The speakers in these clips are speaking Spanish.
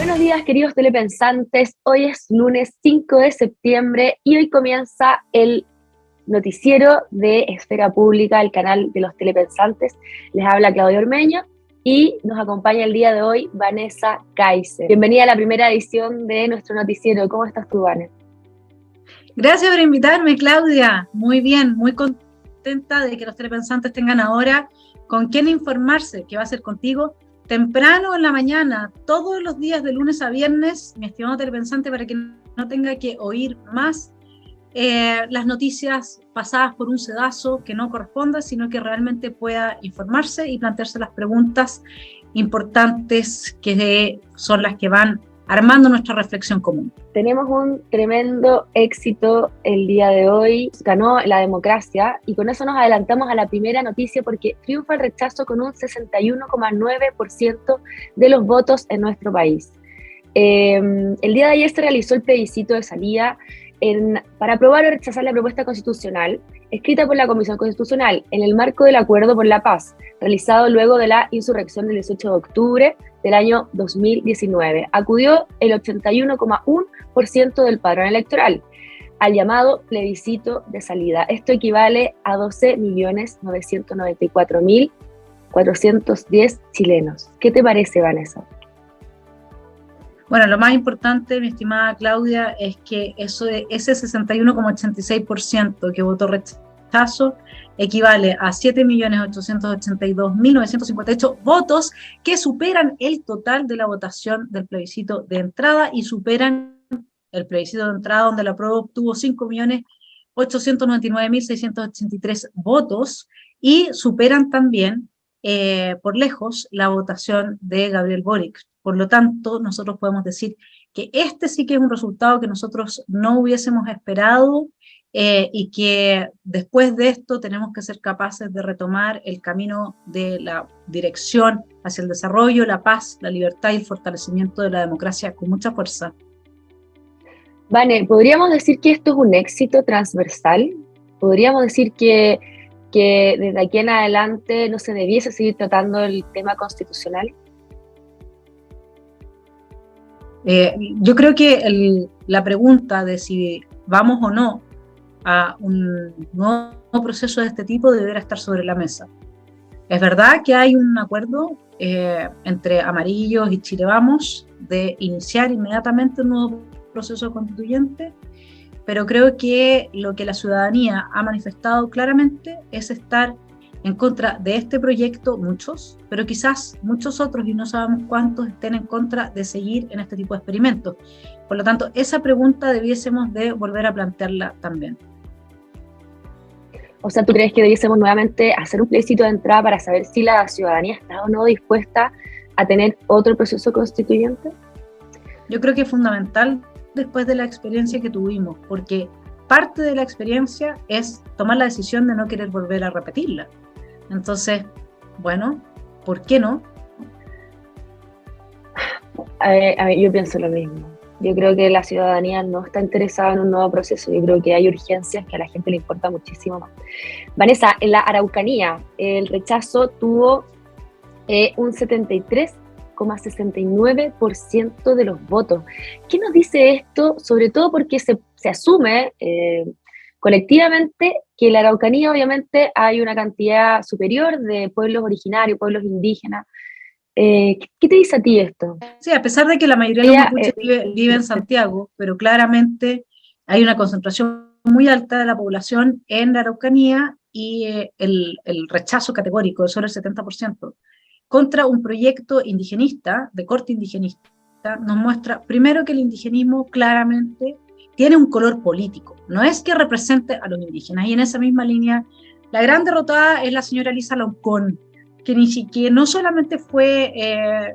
Buenos días, queridos telepensantes. Hoy es lunes 5 de septiembre y hoy comienza el noticiero de Esfera Pública, el canal de los telepensantes. Les habla Claudia Ormeño y nos acompaña el día de hoy Vanessa Kaiser. Bienvenida a la primera edición de nuestro noticiero. ¿Cómo estás tú, Vanessa? Gracias por invitarme, Claudia. Muy bien, muy contenta de que los telepensantes tengan ahora con quién informarse, que va a ser contigo temprano en la mañana, todos los días de lunes a viernes, mi estimado telepensante, para que no tenga que oír más las noticias pasadas por un sedazo que no corresponda, sino que realmente pueda informarse y plantearse las preguntas importantes que son las que van armando nuestra reflexión común. Tenemos un tremendo éxito el día de hoy, ganó la democracia y con eso nos adelantamos a la primera noticia porque triunfa el rechazo con un 61,9% de los votos en nuestro país. El día de ayer se realizó el plebiscito de salida para aprobar o rechazar la propuesta constitucional escrita por la Comisión Constitucional en el marco del Acuerdo por la Paz, realizado luego de la insurrección del 18 de octubre del año 2019. Acudió el 81,1% del padrón electoral al llamado plebiscito de salida. Esto equivale a 12.994.410 chilenos. ¿Qué te parece, Vanessa? Bueno, lo más importante, mi estimada Claudia, es que ese 61,86% que votó rechazo equivale a 7.882.958 votos que superan el total de la votación del plebiscito de entrada y superan el plebiscito de entrada donde la prueba obtuvo 5.899.683 votos y superan también por lejos la votación de Gabriel Boric. Por lo tanto, nosotros podemos decir que este sí que es un resultado que nosotros no hubiésemos esperado y que después de esto tenemos que ser capaces de retomar el camino de la dirección hacia el desarrollo, la paz, la libertad y el fortalecimiento de la democracia con mucha fuerza. Vane, ¿podríamos decir que esto es un éxito transversal? ¿Podríamos decir que desde aquí en adelante no se debiese seguir tratando el tema constitucional? Yo creo que la pregunta de si vamos o no a un nuevo proceso de este tipo deberá estar sobre la mesa. Es verdad que hay un acuerdo entre Amarillos y Chile Vamos de iniciar inmediatamente un nuevo proceso constituyente, pero creo que lo que la ciudadanía ha manifestado claramente es estar en contra de este proyecto, muchos, pero quizás muchos otros, y no sabemos cuántos, estén en contra de seguir en este tipo de experimentos. Por lo tanto, esa pregunta debiésemos de volver a plantearla también. O sea, ¿tú crees que debiésemos nuevamente hacer un plebiscito de entrada para saber si la ciudadanía está o no dispuesta a tener otro proceso constituyente? Yo creo que es fundamental después de la experiencia que tuvimos, porque parte de la experiencia es tomar la decisión de no querer volver a repetirla. Entonces, bueno, ¿por qué no? A ver, yo pienso lo mismo. Yo creo que la ciudadanía no está interesada en un nuevo proceso. Yo creo que hay urgencias que a la gente le importa muchísimo más. Vanessa, en la Araucanía, el rechazo tuvo un 73,69% de los votos. ¿Qué nos dice esto? Sobre todo porque se asume colectivamente que en la Araucanía obviamente hay una cantidad superior de pueblos originarios, pueblos indígenas. ¿Qué te dice a ti esto? Sí, a pesar de que la mayoría de los mapuches vive en Santiago, pero claramente hay una concentración muy alta de la población en la Araucanía y el rechazo categórico de solo el 70% contra un proyecto indigenista, de corte indigenista, nos muestra primero que el indigenismo claramente tiene un color político, no es que represente a los indígenas, y en esa misma línea la gran derrotada es la señora Elisa Loncón, que no solamente fue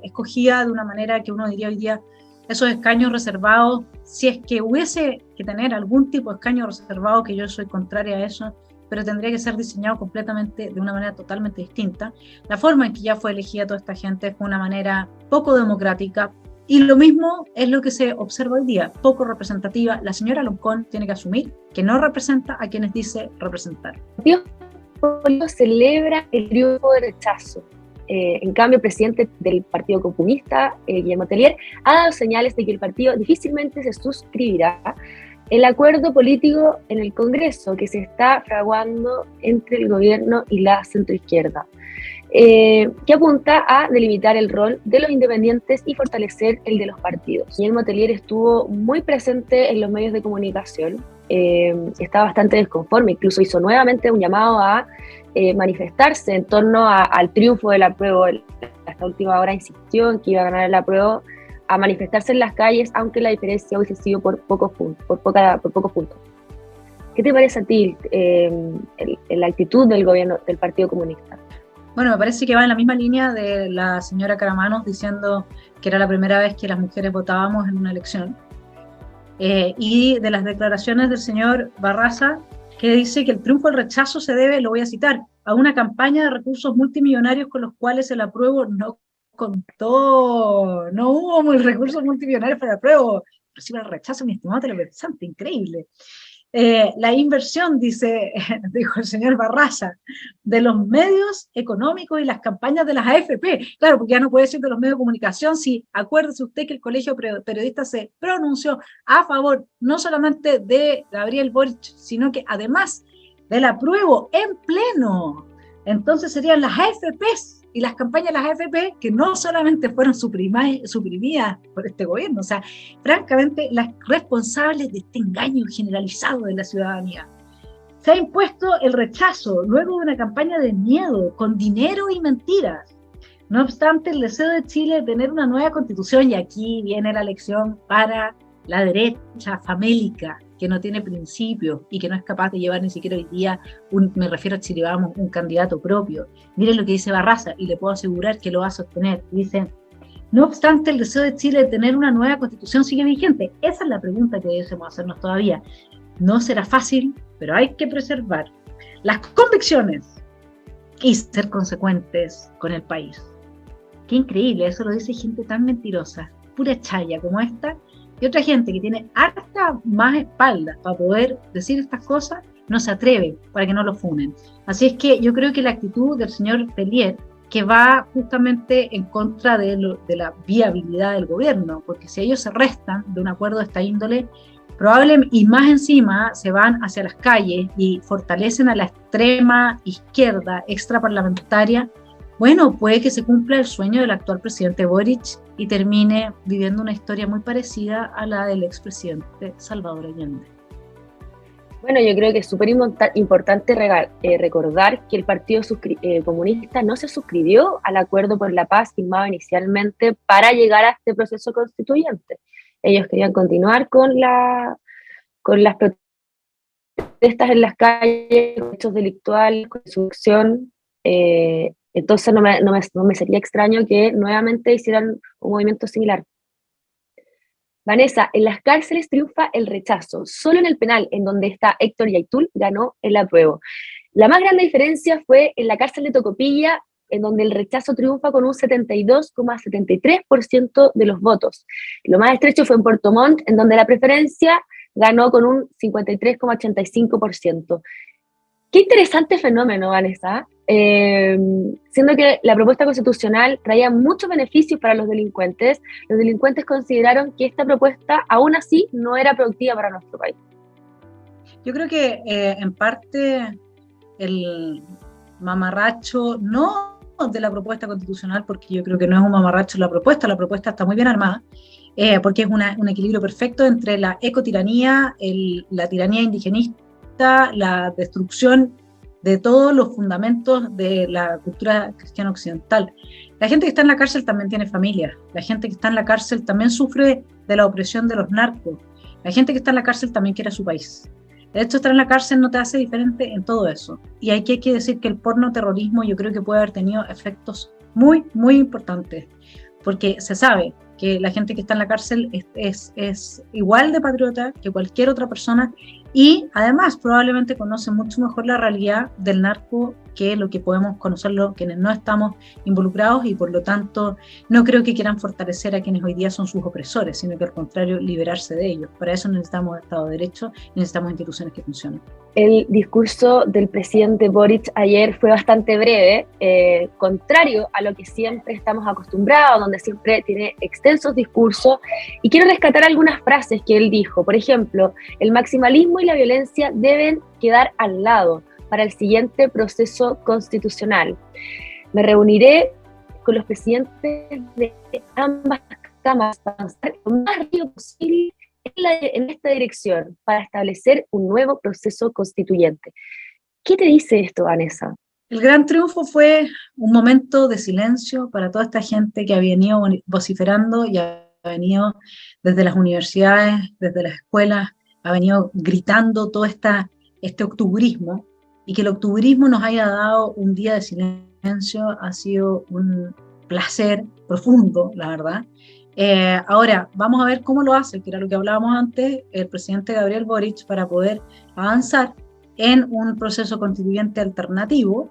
escogida de una manera que uno diría hoy día, esos escaños reservados, si es que hubiese que tener algún tipo de escaño reservado, que yo soy contraria a eso, pero tendría que ser diseñado completamente de una manera totalmente distinta. La forma en que ya fue elegida toda esta gente fue una manera poco democrática, y lo mismo es lo que se observa hoy día, poco representativa. La señora Loncón tiene que asumir que no representa a quienes dice representar. Dios celebra el triunfo del rechazo. En cambio, el presidente del Partido Comunista, Guillermo Tellier, ha dado señales de que el partido difícilmente se suscribirá el acuerdo político en el Congreso que se está fraguando entre el gobierno y la centroizquierda, que apunta a delimitar el rol de los independientes y fortalecer el de los partidos. Guillermo Tellier estuvo muy presente en los medios de comunicación, está bastante desconforme, incluso hizo nuevamente un llamado a manifestarse en torno al triunfo del apruebo. Hasta última hora insistió en que iba a ganar el apruebo, a manifestarse en las calles, aunque la diferencia hubiese sido por pocos puntos. ¿Qué te parece a ti la actitud del gobierno del Partido Comunista? Bueno, me parece que va en la misma línea de la señora Caramanos diciendo que era la primera vez que las mujeres votábamos en una elección. Y de las declaraciones del señor Barraza, que dice que el triunfo del rechazo se debe, lo voy a citar, a una campaña de recursos multimillonarios con los cuales el apruebo no contó. No hubo recursos multimillonarios para el apruebo. Recibe el rechazo, mi estimado televidente, increíble. La inversión, dijo el señor Barraza, de los medios económicos y las campañas de las AFP. Claro, porque ya no puede ser de los medios de comunicación. Si acuérdese usted que el Colegio Periodista se pronunció a favor no solamente de Gabriel Boric, sino que además del apruebo en pleno. Entonces serían las AFPs y las campañas de las AFP que no solamente fueron suprimidas por este gobierno, o sea, francamente, las responsables de este engaño generalizado de la ciudadanía. Se ha impuesto el rechazo luego de una campaña de miedo, con dinero y mentiras. No obstante, el deseo de Chile de tener una nueva constitución, y aquí viene la lección para la derecha famélica, que no tiene principios y que no es capaz de llevar ni siquiera hoy día, me refiero a Chile Vamos, un candidato propio. Miren lo que dice Barraza, y le puedo asegurar que lo va a sostener. Dice: no obstante, el deseo de Chile de tener una nueva constitución sigue vigente. Esa es la pregunta que debemos hacernos todavía. No será fácil, pero hay que preservar las convicciones y ser consecuentes con el país. Qué increíble, eso lo dice gente tan mentirosa, pura chaya como esta, y otra gente que tiene harta más espaldas para poder decir estas cosas, no se atreve para que no lo funen. Así es que yo creo que la actitud del señor Tellier, que va justamente en contra de la viabilidad del gobierno, porque si ellos se restan de un acuerdo de esta índole, probablemente, y más encima, se van hacia las calles y fortalecen a la extrema izquierda extraparlamentaria, bueno, puede que se cumpla el sueño del actual presidente Boric y termine viviendo una historia muy parecida a la del expresidente Salvador Allende. Bueno, yo creo que es súper importante recordar que el Partido Comunista no se suscribió al Acuerdo por la Paz firmado inicialmente para llegar a este proceso constituyente. Ellos querían continuar con las protestas en las calles, hechos delictuales, con insurrección. Entonces no me sería extraño que nuevamente hicieran un movimiento similar. Vanessa, en las cárceles triunfa el rechazo. Solo en el penal, en donde está Héctor Yaitul, ganó el apruebo. La más grande diferencia fue en la cárcel de Tocopilla, en donde el rechazo triunfa con un 72,73% de los votos. Lo más estrecho fue en Puerto Montt, en donde la preferencia ganó con un 53,85%. Qué interesante fenómeno, Vanessa. Siendo que la propuesta constitucional traía muchos beneficios para los delincuentes consideraron que esta propuesta aún así no era productiva para nuestro país. Yo creo que en parte el mamarracho, no de la propuesta constitucional, porque yo creo que no es un mamarracho la propuesta está muy bien armada, porque es un equilibrio perfecto entre la ecotiranía, la tiranía indigenista, la destrucción de todos los fundamentos de la cultura cristiana occidental. La gente que está en la cárcel también tiene familia, la gente que está en la cárcel también sufre de la opresión de los narcos, la gente que está en la cárcel también quiere a su país. De hecho, estar en la cárcel no te hace diferente en todo eso. Y hay que decir que el pornoterrorismo yo creo que puede haber tenido efectos muy, muy importantes, porque se sabe que la gente que está en la cárcel es igual de patriota que cualquier otra persona y además probablemente conoce mucho mejor la realidad del narco que lo que podemos conocerlo quienes no estamos involucrados, y por lo tanto no creo que quieran fortalecer a quienes hoy día son sus opresores, sino que al contrario, liberarse de ellos. Para eso necesitamos Estado de Derecho y necesitamos instituciones que funcionen. El discurso del presidente Boric ayer fue bastante breve, contrario a lo que siempre estamos acostumbrados, donde siempre tiene extensos discursos, y quiero rescatar algunas frases que él dijo. Por ejemplo, el maximalismo y la violencia deben quedar al lado para el siguiente proceso constitucional. Me reuniré con los presidentes de ambas cámaras para avanzar lo más rápido posible en esta dirección para establecer un nuevo proceso constituyente. ¿Qué te dice esto, Vanessa? El gran triunfo fue un momento de silencio para toda esta gente que ha venido vociferando y ha venido desde las universidades, desde las escuelas, ha venido gritando todo este octubrismo, y que el octubrismo nos haya dado un día de silencio ha sido un placer profundo, la verdad. Ahora, vamos a ver cómo lo hace, que era lo que hablábamos antes, el presidente Gabriel Boric, para poder avanzar en un proceso constituyente alternativo,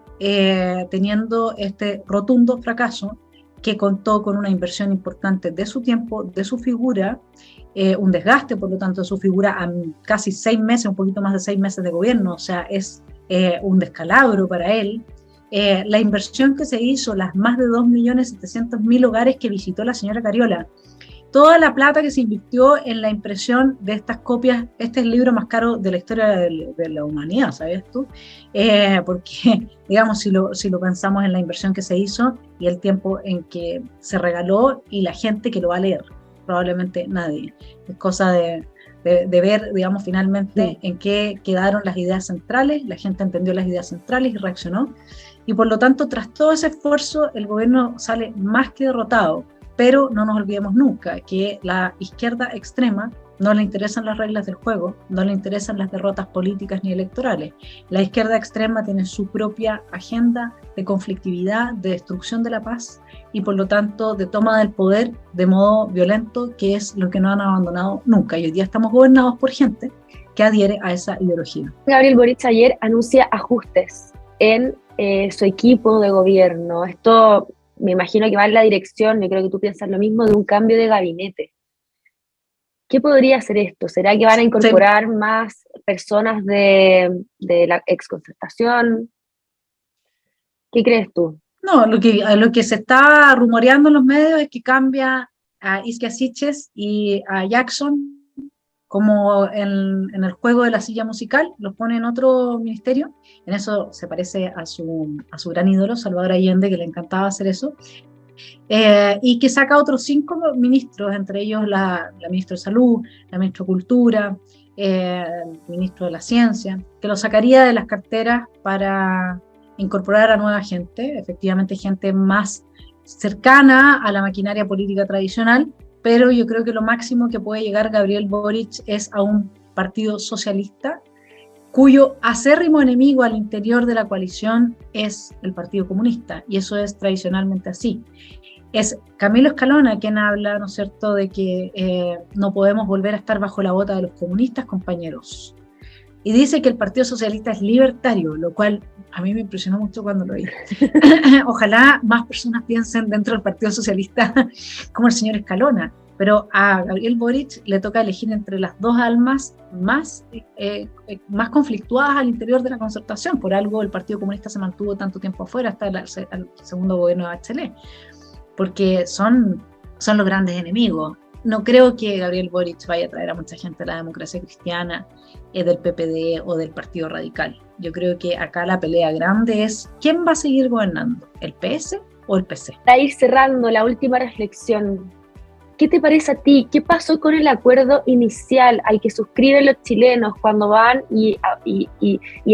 teniendo este rotundo fracaso que contó con una inversión importante de su tiempo, de su figura, un desgaste, por lo tanto, de su figura a casi 6 meses, un poquito más de 6 meses de gobierno, o sea, es un descalabro para él. La inversión que se hizo, las más de 2.700.000 hogares que visitó la señora Cariola, toda la plata que se invirtió en la impresión de estas copias. Este es el libro más caro de la historia de la humanidad, ¿sabías tú? Porque, digamos, si lo pensamos en la inversión que se hizo y el tiempo en que se regaló y la gente que lo va a leer, probablemente nadie. Es cosa de ver, digamos, finalmente en qué quedaron las ideas centrales. La gente entendió las ideas centrales y reaccionó, y por lo tanto, tras todo ese esfuerzo, el gobierno sale más que derrotado. Pero no nos olvidemos nunca que la izquierda extrema no le interesan las reglas del juego, no le interesan las derrotas políticas ni electorales. La izquierda extrema tiene su propia agenda de conflictividad, de destrucción de la paz y por lo tanto de toma del poder de modo violento, que es lo que no han abandonado nunca. Y hoy día estamos gobernados por gente que adhiere a esa ideología. Gabriel Boric ayer anuncia ajustes en su equipo de gobierno. Esto me imagino que va en la dirección, yo creo que tú piensas lo mismo, de un cambio de gabinete. ¿Qué podría ser esto? ¿Será que van a incorporar más personas de la exconcertación? ¿Qué crees tú? No, lo que se está rumoreando en los medios es que cambia a Isquia Siches y a Jackson, como en el juego de la silla musical, los pone en otro ministerio. En eso se parece a su gran ídolo, Salvador Allende, que le encantaba hacer eso. Y que saca otros 5 ministros, entre ellos la ministra de Salud, la ministra de Cultura, el ministro de la Ciencia, que lo sacaría de las carteras para incorporar a nueva gente, efectivamente gente más cercana a la maquinaria política tradicional, pero yo creo que lo máximo que puede llegar Gabriel Boric es a un partido socialista cuyo acérrimo enemigo al interior de la coalición es el Partido Comunista, y eso es tradicionalmente así. Es Camilo Escalona quien habla, ¿no es cierto?, de que no podemos volver a estar bajo la bota de los comunistas, compañeros. Y dice que el Partido Socialista es libertario, lo cual a mí me impresionó mucho cuando lo oí. Ojalá más personas piensen dentro del Partido Socialista como el señor Escalona, pero a Gabriel Boric le toca elegir entre las dos almas más conflictuadas al interior de la concertación. Por algo el Partido Comunista se mantuvo tanto tiempo afuera hasta el segundo gobierno de Bachelet, porque son los grandes enemigos. No creo que Gabriel Boric vaya a traer a mucha gente a la democracia cristiana, del PPD o del Partido Radical. Yo creo que acá la pelea grande es ¿quién va a seguir gobernando? ¿El PS o el PC? Para ir cerrando, la última reflexión, ¿qué te parece a ti? ¿Qué pasó con el acuerdo inicial al que suscriben los chilenos cuando van y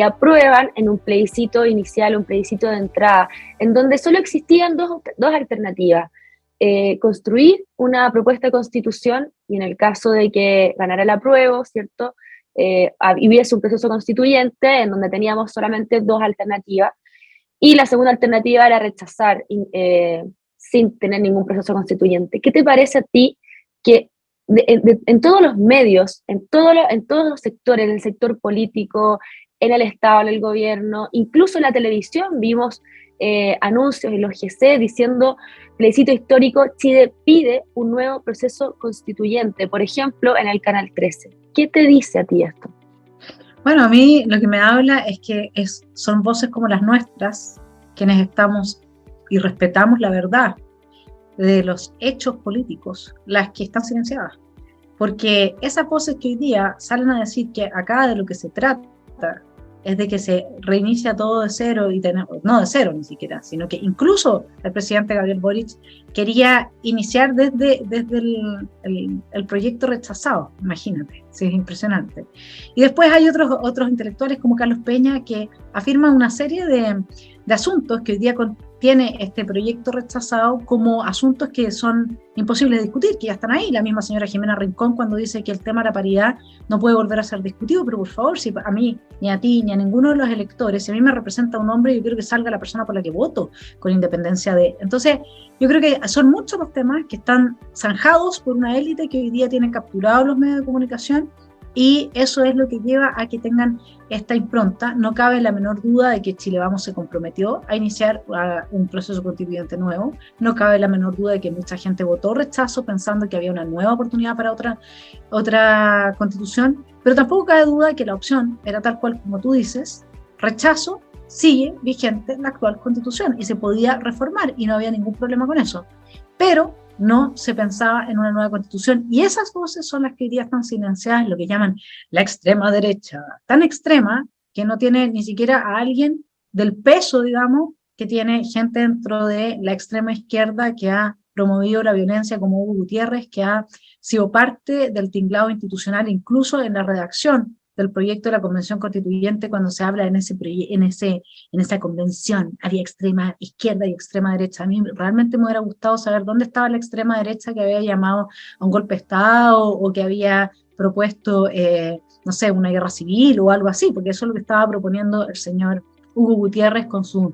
aprueban en un plebiscito inicial, un plebiscito de entrada, en donde solo existían dos alternativas? Construir una propuesta de constitución, y en el caso de que ganara el apruebo, ¿cierto?, hubiese un proceso constituyente en donde teníamos solamente dos alternativas, y la segunda alternativa era rechazar sin tener ningún proceso constituyente. ¿Qué te parece a ti que en todos los medios, en todos los sectores, en el sector político, en el Estado, en el gobierno, incluso en la televisión vimos anuncios en los GC diciendo plebiscito histórico, Chile pide un nuevo proceso constituyente, por ejemplo, en el Canal 13. ¿Qué te dice a ti esto? Bueno, a mí lo que me habla es que son voces como las nuestras, quienes estamos y respetamos la verdad de los hechos políticos, las que están silenciadas. Porque esas voces que hoy día salen a decir que acá de lo que se trata es de que se reinicia todo de cero, no de cero ni siquiera, sino que incluso el presidente Gabriel Boric quería iniciar desde el proyecto rechazado, imagínate, sí, es impresionante. Y después hay otros intelectuales como Carlos Peña que afirman una serie de asuntos que hoy día tiene este proyecto rechazado como asuntos que son imposibles de discutir, que ya están ahí. La misma señora Jimena Rincón cuando dice que el tema de la paridad no puede volver a ser discutido, pero por favor, si a mí, ni a ti, ni a ninguno de los electores, si a mí me representa un hombre, yo quiero que salga la persona por la que voto, con independencia de... Entonces, yo creo que son muchos los temas que están zanjados por una élite que hoy día tiene capturados los medios de comunicación, y eso es lo que lleva a que tengan esta impronta. No cabe la menor duda de que Chile Vamos se comprometió a iniciar un proceso constituyente nuevo, no cabe la menor duda de que mucha gente votó rechazo pensando que había una nueva oportunidad para otra constitución, pero tampoco cabe duda de que la opción era tal cual como tú dices, rechazo, sigue vigente la actual constitución y se podía reformar y no había ningún problema con eso, pero no se pensaba en una nueva constitución, y esas voces son las que hoy día están silenciadas en lo que llaman la extrema derecha, tan extrema que no tiene ni siquiera a alguien del peso, digamos, que tiene gente dentro de la extrema izquierda que ha promovido la violencia como Hugo Gutiérrez, que ha sido parte del tinglado institucional, incluso en la redacción del proyecto de la Convención Constituyente. Cuando se habla en esa convención, había extrema izquierda y extrema derecha. A mí realmente me hubiera gustado saber dónde estaba la extrema derecha que había llamado a un golpe de Estado o que había propuesto, no sé, una guerra civil o algo así, porque eso es lo que estaba proponiendo el señor Hugo Gutiérrez con su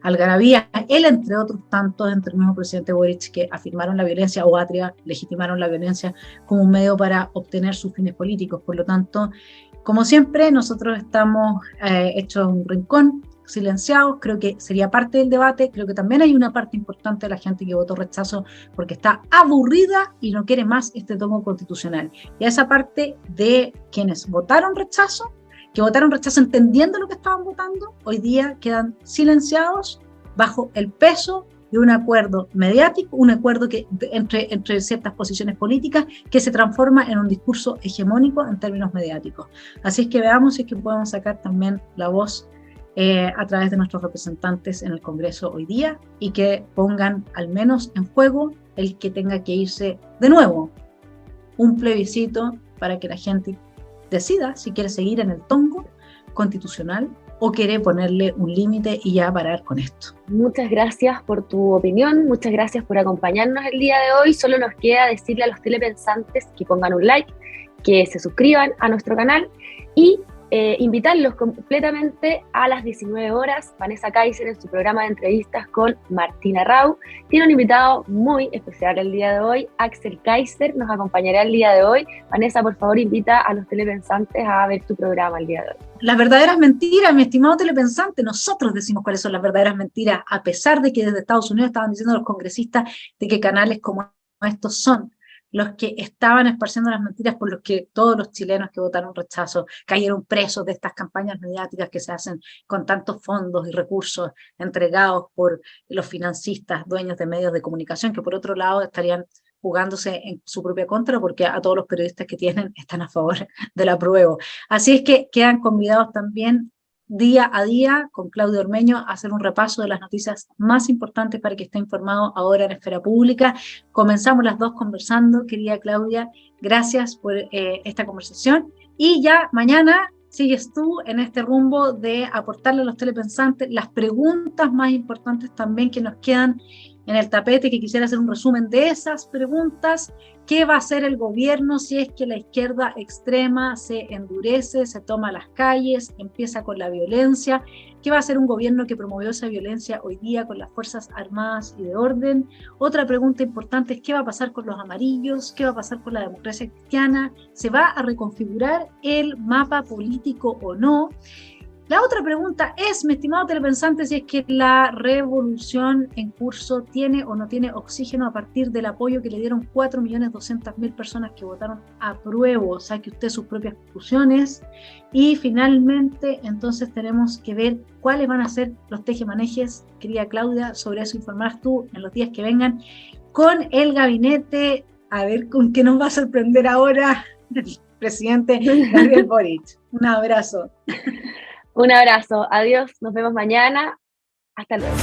algarabía, él entre otros tantos, entre el mismo presidente Boric, que afirmaron la violencia o legitimaron la violencia como un medio para obtener sus fines políticos. Por lo tanto, como siempre, nosotros estamos hechos un rincón, silenciados. Creo que sería parte del debate. Creo que también hay una parte importante de la gente que votó rechazo porque está aburrida y no quiere más este tomo constitucional. Y a esa parte de quienes votaron rechazo, que votaron rechazo entendiendo lo que estaban votando, hoy día quedan silenciados bajo el peso de un acuerdo mediático, un acuerdo que entre ciertas posiciones políticas que se transforma en un discurso hegemónico en términos mediáticos. Así es que veamos si es que podemos sacar también la voz a través de nuestros representantes en el Congreso hoy día y que pongan al menos en juego el que tenga que irse de nuevo un plebiscito para que la gente decida si quiere seguir en el tongo constitucional o quiere ponerle un límite y ya parar con esto. Muchas gracias por tu opinión, muchas gracias por acompañarnos el día de hoy. Solo nos queda decirle a los telepensantes que pongan un like, que se suscriban a nuestro canal y invitarlos completamente a las 19 horas. Vanessa Kaiser en su programa de entrevistas con Martina Rau tiene un invitado muy especial el día de hoy. Axel Kaiser nos acompañará el día de hoy. Vanessa, por favor, invita a los telepensantes a ver tu programa el día de hoy. Las verdaderas mentiras, mi estimado telepensante, nosotros decimos cuáles son las verdaderas mentiras, a pesar de que desde Estados Unidos estaban diciendo los congresistas de que canales como estos son los que estaban esparciendo las mentiras por los que todos los chilenos que votaron rechazo cayeron presos de estas campañas mediáticas que se hacen con tantos fondos y recursos entregados por los financistas, dueños de medios de comunicación, que por otro lado estarían jugándose en su propia contra porque a todos los periodistas que tienen están a favor del apruebo. Así es que quedan convidados también día a día con Claudio Ormeño a hacer un repaso de las noticias más importantes para que esté informado ahora en Esfera Pública. Comenzamos las dos conversando, querida Claudia, gracias por esta conversación y ya mañana sigues tú en este rumbo de aportarle a los telepensantes las preguntas más importantes también que nos quedan en el tapete, que quisiera hacer un resumen de esas preguntas. ¿Qué va a hacer el gobierno si es que la izquierda extrema se endurece, se toma las calles, empieza con la violencia? ¿Qué va a hacer un gobierno que promovió esa violencia hoy día con las Fuerzas Armadas y de orden? Otra pregunta importante es ¿qué va a pasar con los amarillos? ¿Qué va a pasar con la democracia cristiana? ¿Se va a reconfigurar el mapa político o no? La otra pregunta es, mi estimado telepensante, si es que la revolución en curso tiene o no tiene oxígeno a partir del apoyo que le dieron 4.200.000 personas que votaron a prueba. Saque usted sus propias conclusiones. Y finalmente, entonces tenemos que ver cuáles van a ser los tejemanejes, querida Claudia. Sobre eso informarás tú en los días que vengan con el gabinete. A ver con qué nos va a sorprender ahora el presidente Gabriel Boric. Un abrazo. Un abrazo, adiós, nos vemos mañana, hasta luego.